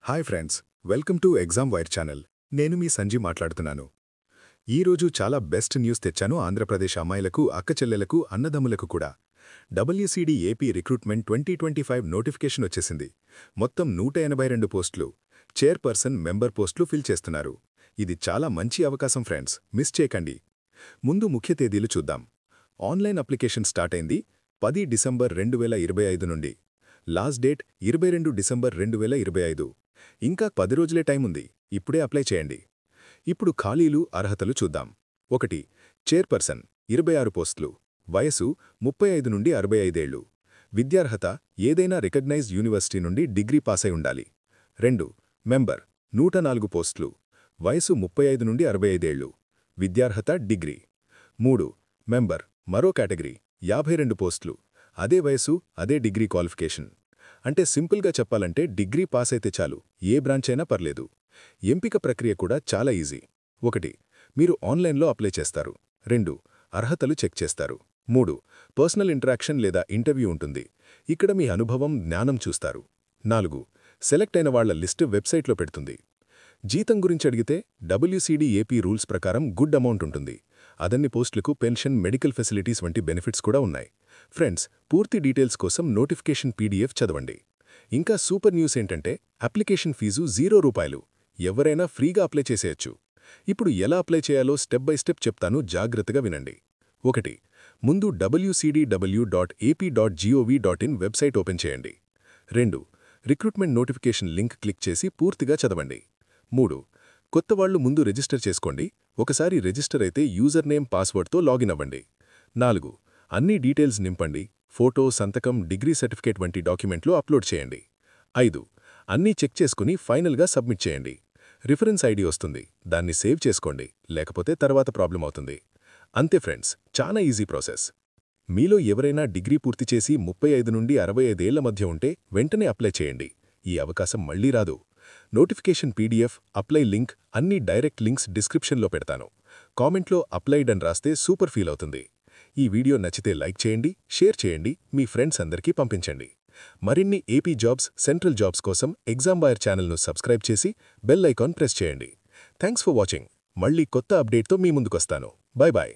Hi friends, welcome to exam wire channel. నేను మీ సంజీ మాట్లాడుతున్నాను. ఈరోజు చాలా బెస్ట్ న్యూస్ తెచ్చాను. ఆంధ్రప్రదేశ్ అమ్మాయిలకు, అక్కచెల్లెలకు, అన్నదమ్ములకు కూడా WCD ఏపీ రిక్రూట్మెంట్ 2025 నోటిఫికేషన్ వచ్చేసింది. మొత్తం 182 పోస్టులు, చైర్పర్సన్, మెంబర్ పోస్టులు ఫిల్ చేస్తున్నారు. ఇది చాలా మంచి అవకాశం ఫ్రెండ్స్, మిస్ చేయకండి. ముందు ముఖ్య తేదీలు చూద్దాం. ఆన్లైన్ అప్లికేషన్ స్టార్ట్ అయింది 10 డిసెంబర్ 2025 నుండి. Last date 22 December 2025. ఇంకా 10 రోజులే టైం ఉంది. ఇప్పుడే అప్లై చేయండి. ఇప్పుడు ఖాళీలు, అర్హతలు చూద్దాం. 1. చైర్పర్సన్ 26 పోస్టులు. వయసు 35 నుండి 65 ఏళ్లు. విద్యార్హత ఏదైనా రికగ్నైజ్డ్ యూనివర్సిటీ నుండి డిగ్రీ పాసై ఉండాలి. 2. మెంబర్ 104 పోస్టులు. వయసు 35 నుండి 65 ఏళ్లు. విద్యార్హత డిగ్రీ. 3. మెంబర్ మరో కేటగిరీ 52 పోస్టులు. అదే వయసు, అదే డిగ్రీ క్వాలిఫికేషన్. అంటే సింపుల్గా చెప్పాలంటే డిగ్రీ పాస్ అయితే చాలు, ఏ బ్రాంచ్ అయినా పర్లేదు. ఎంపిక ప్రక్రియ కూడా చాలా ఈజీ. 1. మీరు ఆన్లైన్లో అప్లై చేస్తారు. 2. అర్హతలు చెక్ చేస్తారు. 3. పర్సనల్ ఇంటరాక్షన్ లేదా ఇంటర్వ్యూ ఉంటుంది. ఇక్కడ మీ అనుభవం, జ్ఞానం చూస్తారు. 4. సెలెక్ట్ అయిన వాళ్ల లిస్టు వెబ్సైట్లో పెడుతుంది. జీతం గురించి అడిగితే WCD ఏపీ రూల్స్ ప్రకారం గుడ్ అమౌంట్ ఉంటుంది. అదన్ని పోస్టులకు పెన్షన్, మెడికల్ ఫెసిలిటీస్ వంటి బెనిఫిట్స్ కూడా ఉన్నాయి. ఫ్రెండ్స్, పూర్తి డీటెయిల్స్ కోసం నోటిఫికేషన్ PDF చదవండి. ఇంకా సూపర్ న్యూస్ ఏంటంటే అప్లికేషన్ ఫీజు ₹0. ఎవరైనా ఫ్రీగా అప్లై చేసేయచ్చు. ఇప్పుడు ఎలా అప్లై చేయాలో స్టెప్ బై స్టెప్ చెప్తాను, జాగ్రత్తగా వినండి. 1. ముందు wcd.ap.gov.in వెబ్సైట్ ఓపెన్ చేయండి. 2. రిక్రూట్మెంట్ నోటిఫికేషన్ లింక్ క్లిక్ చేసి పూర్తిగా చదవండి. 3. కొత్తవాళ్లు ముందు రిజిస్టర్ చేసుకోండి. ఒకసారి రిజిస్టర్ అయితే యూజర్ నేమ్, పాస్వర్డ్తో లాగిన్ అవ్వండి. 4. అన్ని డీటెయిల్స్ నింపండి. ఫోటో, సంతకం, డిగ్రీ సర్టిఫికేట్ వంటి డాక్యుమెంట్లు అప్లోడ్ చేయండి. 5. అన్నీ చెక్ చేసుకుని ఫైనల్గా సబ్మిట్ చేయండి. రిఫరెన్స్ ఐడి వస్తుంది, దాన్ని సేవ్ చేసుకోండి, లేకపోతే తర్వాత ప్రాబ్లం అవుతుంది. అంతే ఫ్రెండ్స్, చాలా ఈజీ ప్రాసెస్. మీలో ఎవరైనా డిగ్రీ పూర్తి చేసి 35 నుండి 65 ఏళ్ల మధ్య ఉంటే వెంటనే అప్లై చేయండి. ఈ అవకాశం మళ్లీ రాదు. నోటిఫికేషన్ PDF, అప్లై లింక్ అన్ని డైరెక్ట్ లింక్స్ డిస్క్రిప్షన్లో పెడతాను. కామెంట్లో అప్లైడ్ అని రాస్తే సూపర్ ఫీల్ అవుతుంది. ఈ వీడియో నచ్చితే లైక్ చేయండి, షేర్ చేయండి, మీ ఫ్రెండ్స్ అందరికీ పంపించండి. మరిన్ని ఏపీ జాబ్స్, సెంట్రల్ జాబ్స్ కోసం ఎగ్జామ్ వైర్ ఛానల్ను సబ్స్క్రైబ్ చేసి బెల్ ఐకాన్ ప్రెస్ చేయండి. Thanks for watching. మళ్ళీ కొత్త అప్డేట్తో మీ ముందుకొస్తాను. Bye bye.